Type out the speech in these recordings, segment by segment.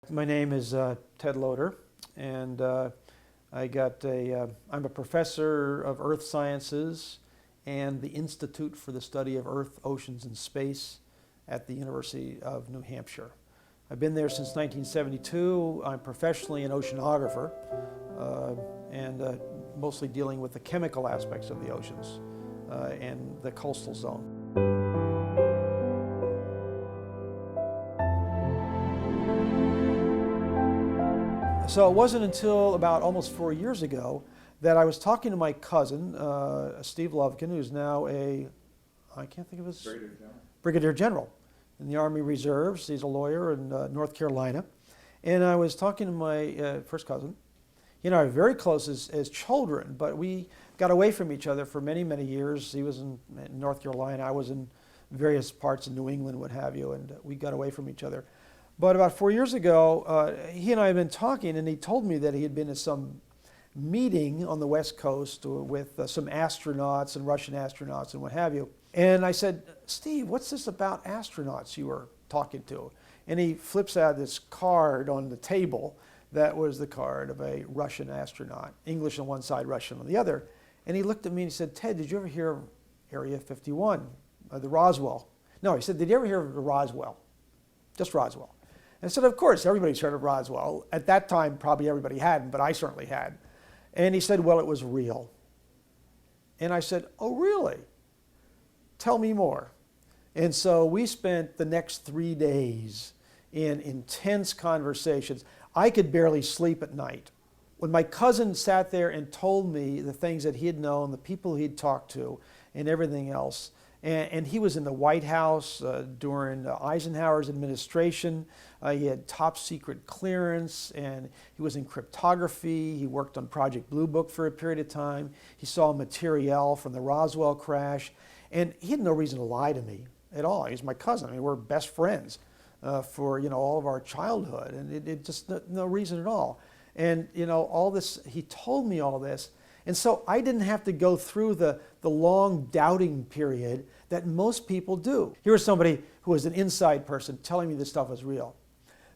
My name is Ted Loder, and I'm a professor of earth sciences and the Institute for the Study of Earth, Oceans, and Space at the University of New Hampshire. I've been there since 1972. I'm professionally an oceanographer and mostly dealing with the chemical aspects of the oceans and the coastal zone. So it wasn't until about almost 4 years ago that I was talking to my cousin, Steve Lovekin, who's now I can't think of his... Brigadier General in the Army Reserves. He's a lawyer in North Carolina. And I was talking to my first cousin. He and I are very close as children, but we got away from each other for many, many years. He was in North Carolina, I was in various parts of New England, what have you, and we got away from each other. But about 4 years ago, he and I had been talking, and he told me that he had been to some meeting on the West Coast with some astronauts and Russian astronauts and what have you. And I said, Steve, what's this about astronauts you were talking to? And he flips out this card on the table. That was the card of a Russian astronaut, English on one side, Russian on the other. And he looked at me and he said, Ted, did you ever hear of Area 51, the Roswell? No, he said, did you ever hear of the Roswell? Just Roswell. And I said, of course, everybody's heard of Roswell. At that time, probably everybody hadn't, but I certainly had. And he said, well, it was real. And I said, oh, really? Tell me more. And so we spent the next 3 days in intense conversations. I could barely sleep at night. When my cousin sat there and told me the things that he had known, the people he'd talked to, and everything else, and he was in the White House during Eisenhower's administration. He had top secret clearance, and he was in cryptography. He worked on Project Blue Book for a period of time. He saw material from the Roswell crash, and he had no reason to lie to me at all. He's my cousin. I mean, we're best friends for all of our childhood, and it just no reason at all. And all this, he told me all this. And so I didn't have to go through the long doubting period that most people do. Here was somebody who was an inside person telling me this stuff was real.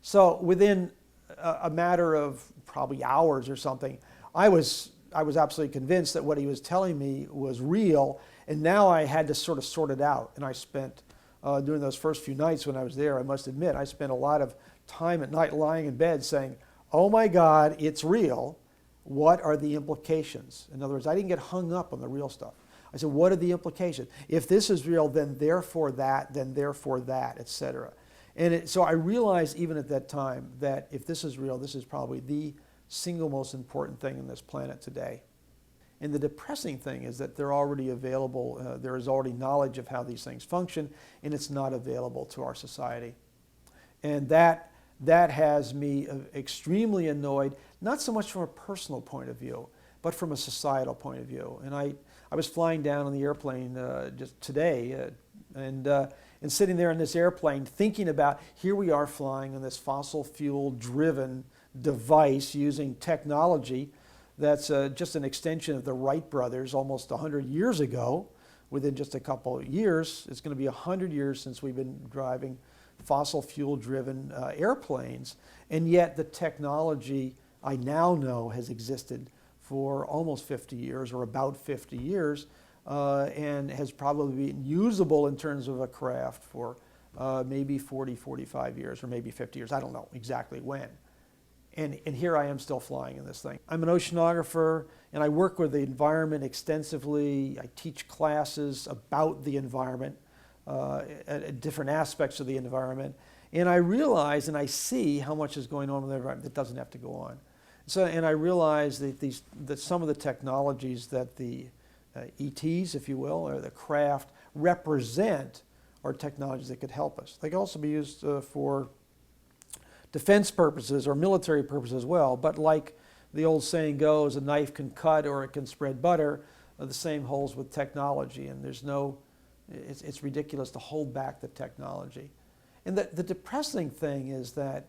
So within a matter of probably hours or something, I was absolutely convinced that what he was telling me was real, and now I had to sort of sort it out. And I spent, during those first few nights when I was there, I must admit, I spent a lot of time at night lying in bed saying, oh my God, it's real. What are the implications? In other words, I didn't get hung up on the real stuff. I said, what are the implications? If this is real, then therefore that, etc. And so I realized even at that time that if this is real, this is probably the single most important thing on this planet today. And the depressing thing is that they're already available, there is already knowledge of how these things function, and it's not available to our society. And that has me extremely annoyed, not so much from a personal point of view, but from a societal point of view. And I was flying down on the airplane just today, and sitting there in this airplane thinking about, here we are flying on this fossil fuel driven device using technology that's just an extension of the Wright brothers almost 100 years ago. Within just a couple of years, it's going to be 100 years since we've been driving fossil fuel driven airplanes, and yet the technology I now know has existed for almost 50 years or about 50 years and has probably been usable in terms of a craft for maybe 40, 45 years or maybe 50 years. I don't know exactly when. And here I am still flying in this thing. I'm an oceanographer, and I work with the environment extensively. I teach classes about the environment, at different aspects of the environment. And I realize and I see how much is going on with the environment that doesn't have to go on. So, and I realize that some of the technologies that the ETs, if you will, or the craft represent are technologies that could help us. They could also be used for defense purposes or military purposes as well. But like the old saying goes, a knife can cut or it can spread butter. The same holds with technology, and there's no, it's ridiculous to hold back the technology. And the depressing thing is that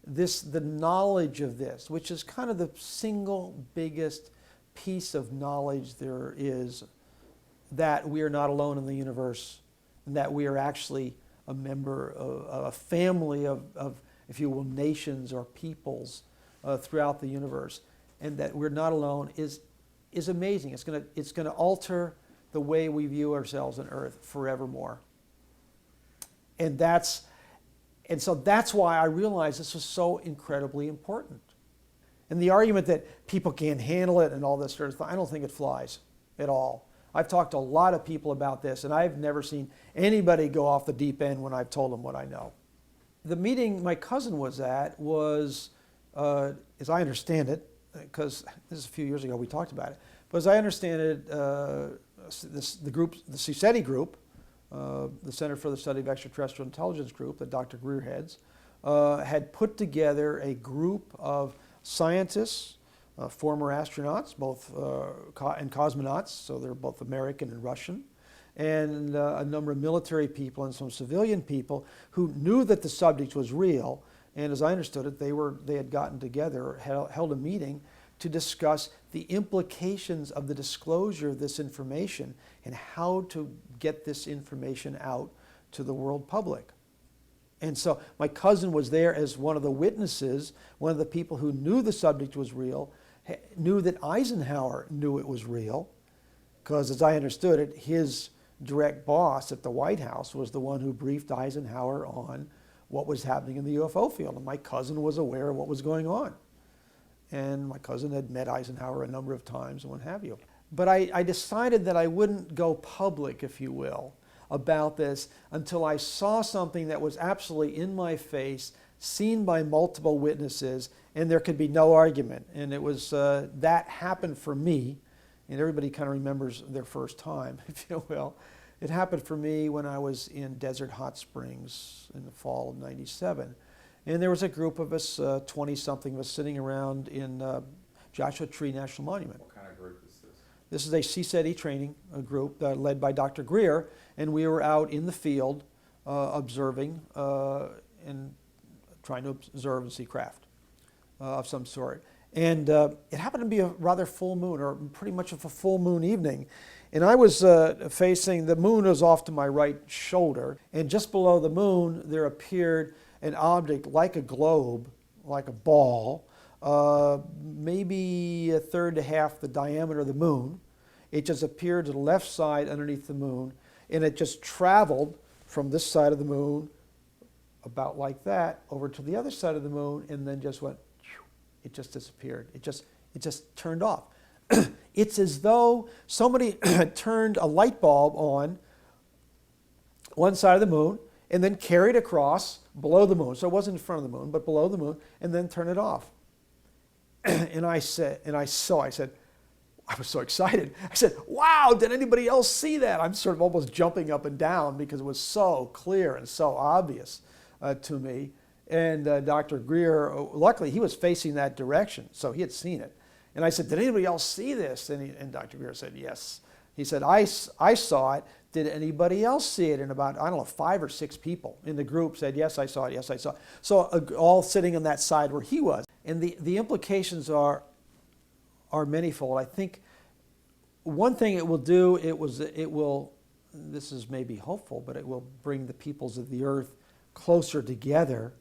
the knowledge of this, which is kind of the single biggest piece of knowledge there is, that we are not alone in the universe, and that we are actually a member of a family of if you will, nations or peoples throughout the universe, and that we're not alone is amazing. It's gonna alter the way we view ourselves on Earth forevermore. And so that's why I realized this was so incredibly important. And the argument that people can't handle it and all this sort of thing, I don't think it flies at all. I've talked to a lot of people about this, and I've never seen anybody go off the deep end when I've told them what I know. The meeting my cousin was at was, as I understand it, because this is a few years ago we talked about it, but as I understand it, the CSETI group, the Center for the Study of Extraterrestrial Intelligence group that Dr. Greer heads, had put together a group of scientists, former astronauts, both and cosmonauts, so they're both American and Russian, and a number of military people and some civilian people who knew that the subject was real. And as I understood it, they had gotten together, held a meeting to discuss the implications of the disclosure of this information and how to get this information out to the world public. And so my cousin was there as one of the witnesses, one of the people who knew the subject was real, knew that Eisenhower knew it was real, because as I understood it, his direct boss at the White House was the one who briefed Eisenhower on what was happening in the UFO field. And my cousin was aware of what was going on. And my cousin had met Eisenhower a number of times and what have you. But I decided that I wouldn't go public, if you will, about this until I saw something that was absolutely in my face, seen by multiple witnesses, and there could be no argument. And it was, that happened for me, and everybody kind of remembers their first time, if you will. It happened for me when I was in Desert Hot Springs in the fall of '97. And there was a group of us, 20-something of us, sitting around in Joshua Tree National Monument. What kind of group is this? This is a CSETI training group led by Dr. Greer, and we were out in the field observing and trying to observe and see craft of some sort. And it happened to be a rather full moon, or pretty much of a full moon evening. And I was facing, the moon was off to my right shoulder, and just below the moon there appeared an object like a globe, like a ball, maybe a third to half the diameter of the moon. It just appeared to the left side underneath the moon, and it just traveled from this side of the moon, about like that, over to the other side of the moon, and then just went, it just disappeared. It just turned off. It's as though somebody had turned a light bulb on one side of the moon and then carried across below the moon. So it wasn't in front of the moon, but below the moon, and then turn it off. And I said, I was so excited. I said, wow, did anybody else see that? I'm sort of almost jumping up and down because it was so clear and so obvious to me. And Dr. Greer, luckily he was facing that direction, so he had seen it. And I said, did anybody else see this? And Dr. Greer said, yes. He said, I saw it. Did anybody else see it? And about, I don't know, 5 or 6 people in the group said, yes, I saw it, yes, I saw it. So all sitting on that side where he was. And the implications are manifold. I think one thing it will do, it will, this is maybe hopeful, but it will bring the peoples of the earth closer together.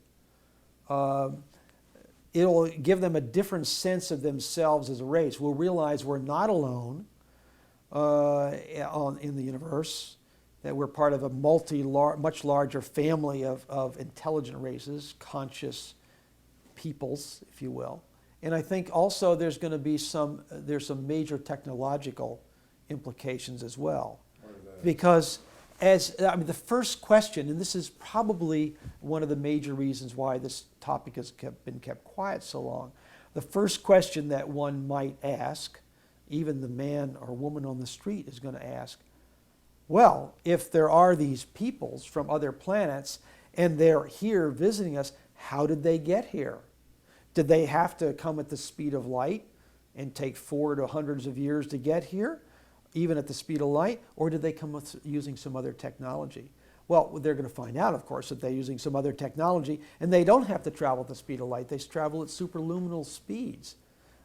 It'll give them a different sense of themselves as a race. We'll realize we're not alone in the universe, that we're part of a much larger family of intelligent races, conscious peoples, if you will. And I think also there's going to be some major technological implications as well. Because the first question, and this is probably one of the major reasons why this topic has been kept quiet so long, the first question that one might ask, even the man or woman on the street is going to ask, well, if there are these peoples from other planets and they're here visiting us, how did they get here? Did they have to come at the speed of light and take 4 to hundreds of years to get here, even at the speed of light, or did they come using some other technology? Well, they're going to find out, of course, that they're using some other technology, and they don't have to travel at the speed of light. They travel at superluminal speeds,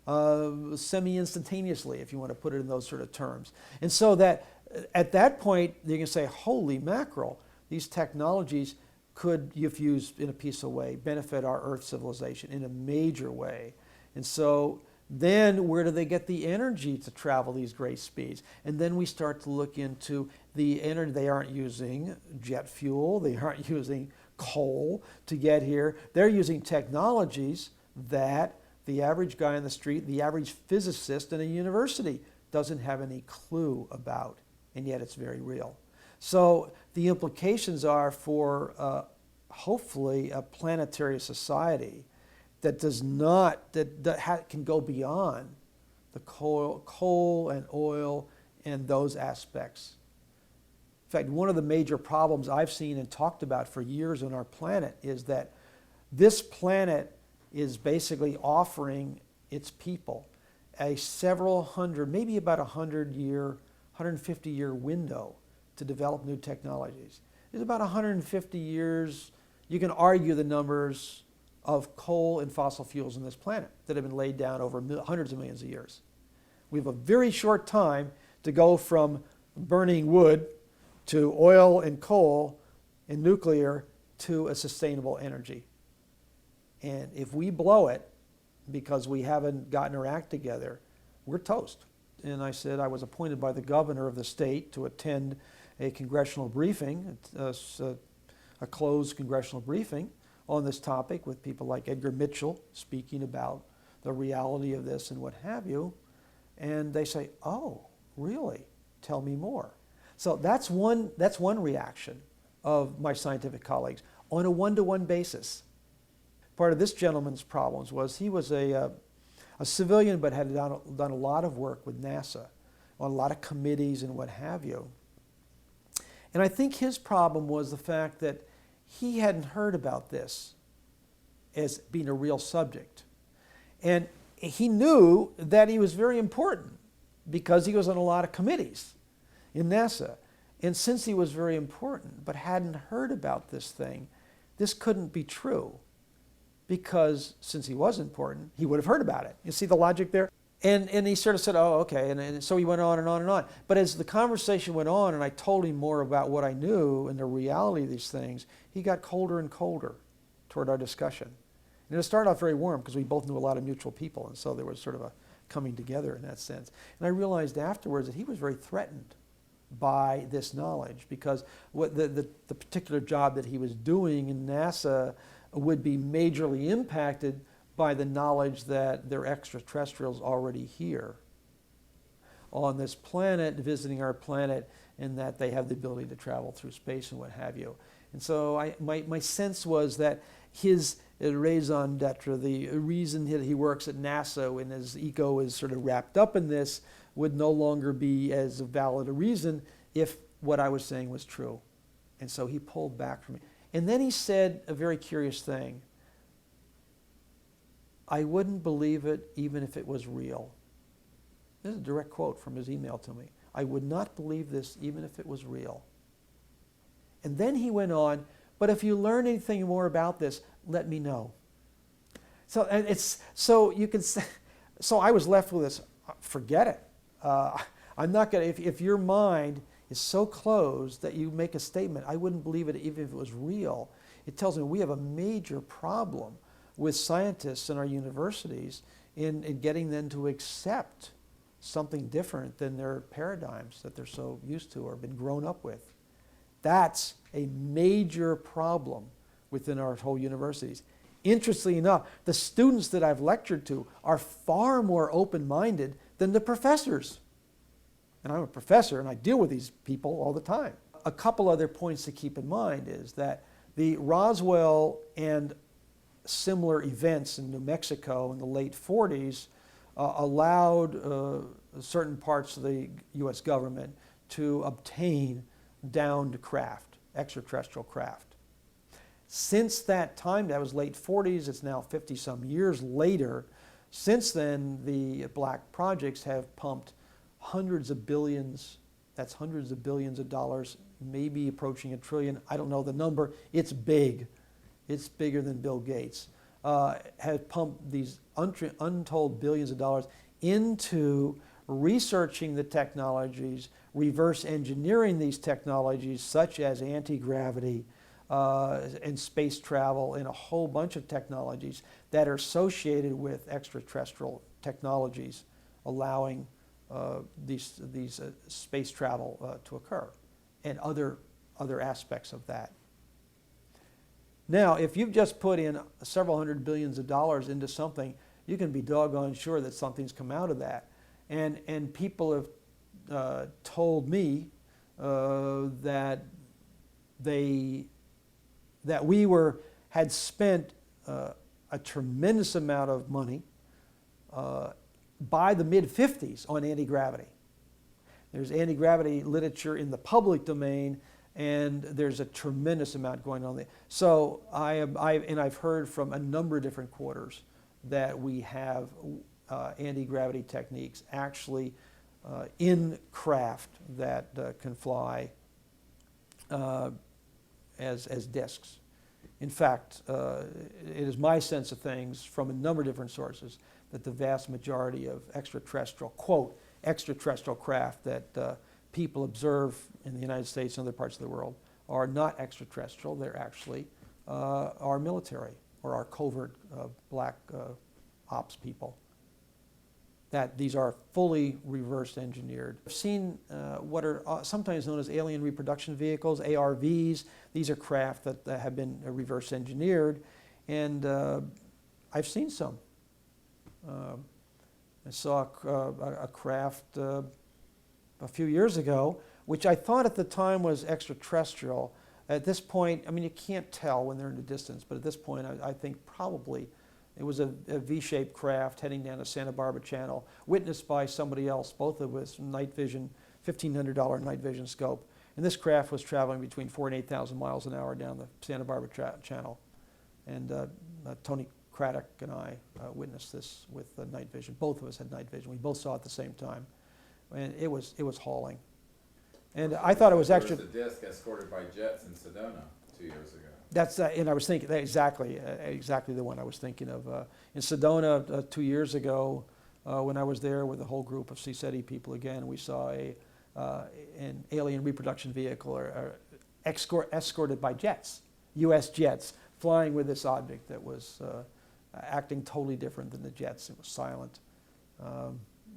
semi-instantaneously, if you want to put it in those sort of terms. And so that at that point, you're going to say, holy mackerel, these technologies could, if used in a peaceful way, benefit our Earth civilization in a major way. And so then where do they get the energy to travel these great speeds? And then we start to look into the energy. They aren't using jet fuel. They aren't using coal to get here. They're using technologies that the average guy on the street, the average physicist in a university doesn't have any clue about, and yet it's very real. So the implications are for hopefully a planetary society that does not, can go beyond the coal and oil and those aspects. In fact, one of the major problems I've seen and talked about for years on our planet is that this planet is basically offering its people a several hundred, maybe about 100-year, 150-year window to develop new technologies. There's about 150 years, you can argue the numbers of coal and fossil fuels on this planet that have been laid down over hundreds of millions of years. We have a very short time to go from burning wood to oil and coal and nuclear to a sustainable energy. And if we blow it because we haven't gotten our act together, we're toast. And I said I was appointed by the governor of the state to attend a congressional briefing, a closed congressional briefing on this topic with people like Edgar Mitchell speaking about the reality of this and what have you. And they say, oh, really? Tell me more. So that's one reaction of my scientific colleagues on a one-to-one basis. Part of this gentleman's problems was he was a civilian but had done a lot of work with NASA on a lot of committees and what have you. And I think his problem was the fact that he hadn't heard about this as being a real subject. And he knew that he was very important because he was on a lot of committees in NASA. And since he was very important but hadn't heard about this thing, this couldn't be true. Because since he was important, he would have heard about it. You see the logic there? And he sort of said, oh, okay. And so he went on and on and on. But as the conversation went on and I told him more about what I knew and the reality of these things, he got colder and colder toward our discussion. And it started off very warm because we both knew a lot of mutual people. And so there was sort of a coming together in that sense. And I realized afterwards that he was very threatened by this knowledge because what the particular job that he was doing in NASA would be majorly impacted by the knowledge that there are extraterrestrials already here on this planet, visiting our planet, and that they have the ability to travel through space and what have you. And so my sense was that his raison d'etre, the reason that he works at NASA and his ego is sort of wrapped up in this, would no longer be as valid a reason if what I was saying was true. And so he pulled back from me. And then he said a very curious thing. I wouldn't believe it even if it was real. This is a direct quote from his email to me. I would not believe this even if it was real. And then he went on, but if you learn anything more about this, let me know. So I was left with this, forget it. I'm not going to, if your mind is so closed that you make a statement, I wouldn't believe it even if it was real. It tells me we have a major problem with scientists in our universities in getting them to accept something different than their paradigms that they're so used to or been grown up with. That's a major problem within our whole universities. Interestingly enough, the students that I've lectured to are far more open-minded than the professors. And I'm a professor and I deal with these people all the time. A couple other points to keep in mind is that the Roswell and similar events in New Mexico in the late 40s allowed certain parts of the U.S. government to obtain downed craft, extraterrestrial craft. Since that time, that was late 40s, it's now 50-some years later, since then the black projects have pumped hundreds of billions, that's hundreds of billions of dollars, maybe approaching $1 trillion, I don't know the number, it's big. It's bigger than Bill Gates, has pumped these untold billions of dollars into researching the technologies, reverse engineering these technologies such as anti-gravity, and space travel and a whole bunch of technologies that are associated with extraterrestrial technologies allowing these space travel to occur, and other aspects of that. Now, if you've just put in several hundred billions of dollars into something, you can be doggone sure that something's come out of that. And people have told me that we had spent a tremendous amount of money by the mid-50s on anti-gravity. There's anti-gravity literature in the public domain, and there's a tremendous amount going on there. So I've heard from a number of different quarters that we have anti-gravity techniques actually in craft that can fly as discs. In fact, it is my sense of things from a number of different sources that the vast majority of extraterrestrial, quote, extraterrestrial craft that people observe in the United States and other parts of the world are not extraterrestrial. They're actually our military or our covert black ops people. That these are fully reverse engineered. I've seen what are sometimes known as alien reproduction vehicles, ARVs. These are craft that have been reverse engineered, and I've seen some. I saw a craft a few years ago, which I thought at the time was extraterrestrial. At this point, I mean, you can't tell when they're in the distance, but at this point, I think probably it was a V-shaped craft heading down the Santa Barbara Channel, witnessed by somebody else, both of us, night vision, $1,500 night vision scope. And this craft was traveling between 4,000 and 8,000 miles an hour down the Santa Barbara Channel. And Tony Craddock and I witnessed this with night vision. Both of us had night vision. We both saw it at the same time. And it was hauling. And I thought it was extra. There was a disc escorted by jets in Sedona 2 years ago. That's and I was thinking exactly the one I was thinking of. In Sedona 2 years ago, when I was there with a whole group of CSETI people again, we saw an alien reproduction vehicle escorted by jets, U.S. jets, flying with this object that was acting totally different than the jets. It was silent.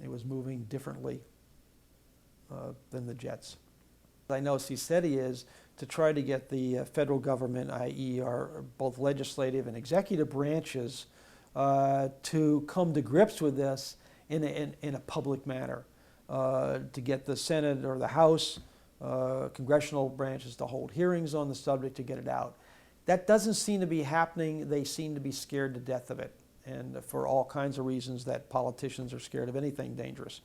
It was moving differently than the jets. I know CSETI is to try to get the federal government, i.e. our both legislative and executive branches, to come to grips with this in a public manner, to get the Senate or the House, congressional branches to hold hearings on the subject to get it out. That doesn't seem to be happening. They seem to be scared to death of it, and for all kinds of reasons that politicians are scared of anything dangerous.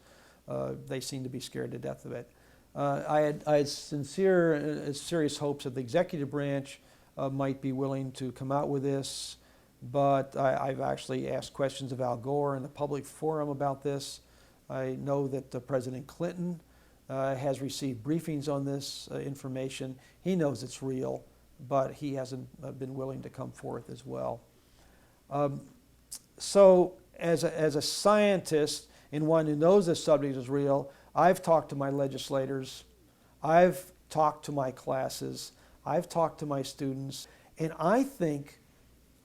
They seem to be scared to death of it. I had serious hopes that the executive branch might be willing to come out with this, but I've actually asked questions of Al Gore in the public forum about this. I know that President Clinton has received briefings on this information. He knows it's real, but he hasn't been willing to come forth as well. So as a scientist and one who knows this subject is real, I've talked to my legislators, I've talked to my classes, I've talked to my students, and I think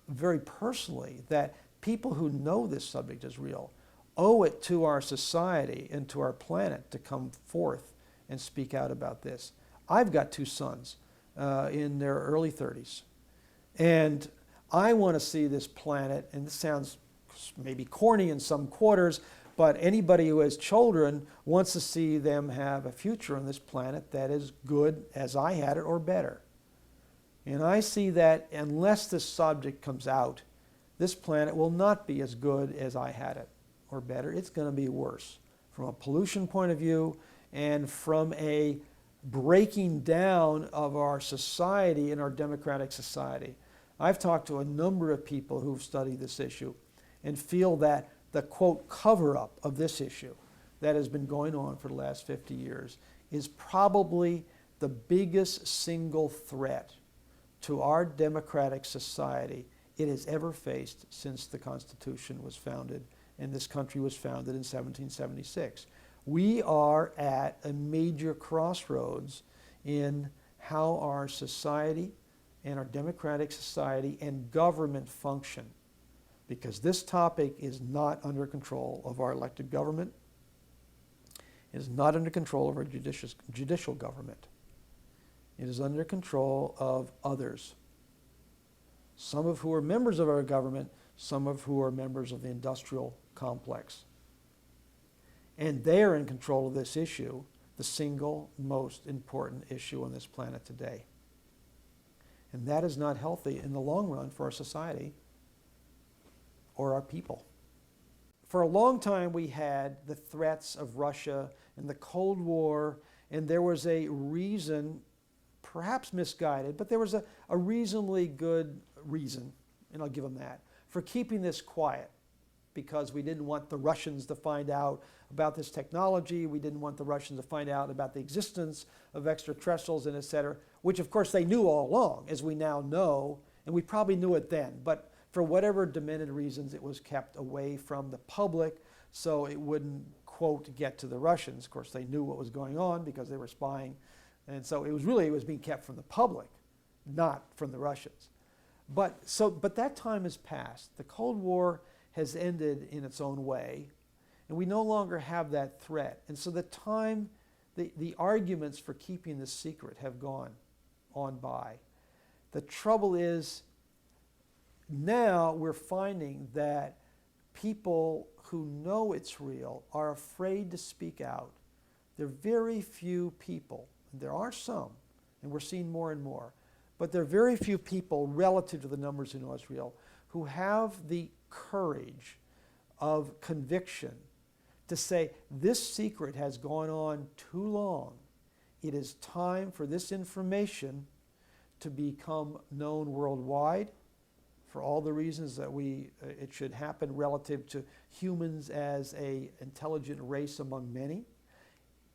very personally that people who know this subject is real owe it to our society and to our planet to come forth and speak out about this. I've got two sons in their early 30s, and I want to see this planet, and this sounds maybe corny in some quarters, but anybody who has children wants to see them have a future on this planet that is good as I had it or better. And I see that unless this subject comes out, this planet will not be as good as I had it or better. It's going to be worse from a pollution point of view and from a breaking down of our society and our democratic society. I've talked to a number of people who've studied this issue and feel that the, quote, cover-up of this issue that has been going on for the last 50 years is probably the biggest single threat to our democratic society it has ever faced since the Constitution was founded and this country was founded in 1776. We are at a major crossroads in how our society and our democratic society and government function, because this topic is not under control of our elected government. It is not under control of our judicial government. It is under control of others, some of who are members of our government, some of who are members of the industrial complex. And they are in control of this issue, the single most important issue on this planet today. And that is not healthy in the long run for our society or our people. For a long time we had the threats of Russia and the Cold War, and there was a reason, perhaps misguided, but there was a reasonably good reason, and I'll give them that, for keeping this quiet, because we didn't want the Russians to find out about this technology, we didn't want the Russians to find out about the existence of extraterrestrials and et cetera, which of course they knew all along, as we now know, and we probably knew it then, but for whatever demented reasons it was kept away from the public so it wouldn't, quote, get to the Russians. Of course they knew what was going on because they were spying, and so it was being kept from the public, not from the Russians. But that time has passed. The Cold War has ended in its own way, and we no longer have that threat. And so the arguments for keeping this secret have gone on by. The trouble is, now we're finding that people who know it's real are afraid to speak out. There are very few people, and there are some, and we're seeing more and more, but there are very few people relative to the numbers who know it's real who have the courage of conviction to say, this secret has gone on too long. It is time for this information to become known worldwide for all the reasons that it should happen relative to humans as an intelligent race among many.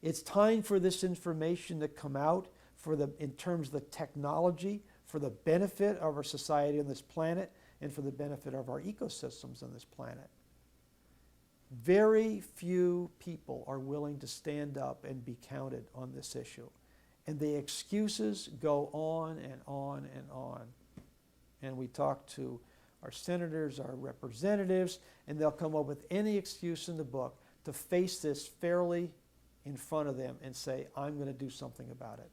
It's time for this information to come out in terms of the technology, for the benefit of our society on this planet, and for the benefit of our ecosystems on this planet. Very few people are willing to stand up and be counted on this issue. And the excuses go on and on and on. And we talk to our senators, our representatives, and they'll come up with any excuse in the book to face this fairly in front of them and say, I'm going to do something about it.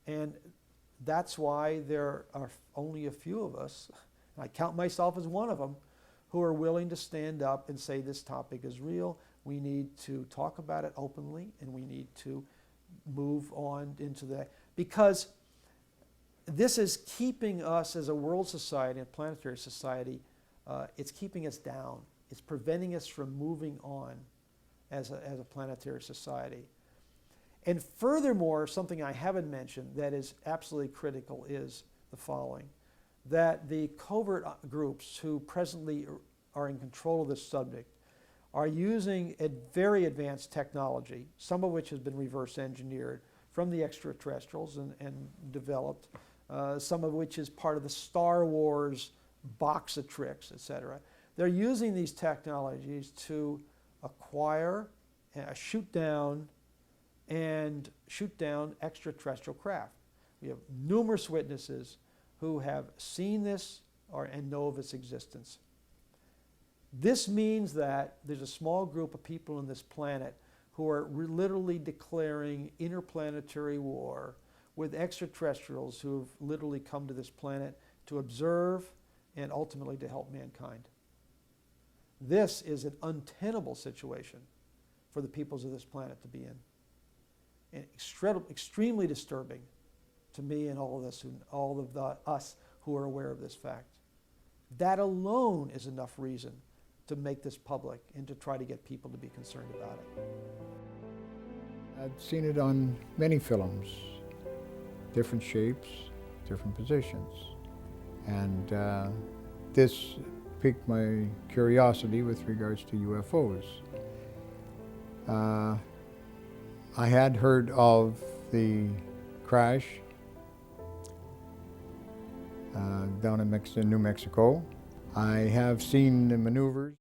And that's why there are only a few of us, and I count myself as one of them, who are willing to stand up and say this topic is real. We need to talk about it openly, and we need to move on into that. Because this is keeping us as a world society, a planetary society, it's keeping us down. It's preventing us from moving on as a planetary society. And furthermore, something I haven't mentioned that is absolutely critical is the following, that the covert groups who presently are in control of this subject are using a very advanced technology, some of which has been reverse engineered from the extraterrestrials and developed, some of which is part of the Star Wars box of tricks, etc. They're using these technologies to acquire, shoot down extraterrestrial craft. We have numerous witnesses who have seen this and know of its existence. This means that there's a small group of people on this planet who are literally declaring interplanetary war with extraterrestrials who have literally come to this planet to observe and ultimately to help mankind. This is an untenable situation for the peoples of this planet to be in. And extremely disturbing to me and all of us who are aware of this fact. That alone is enough reason to make this public and to try to get people to be concerned about it. I've seen it on many films, different shapes, different positions. And this piqued my curiosity with regards to UFOs. I had heard of the crash down in New Mexico. I have seen the maneuvers.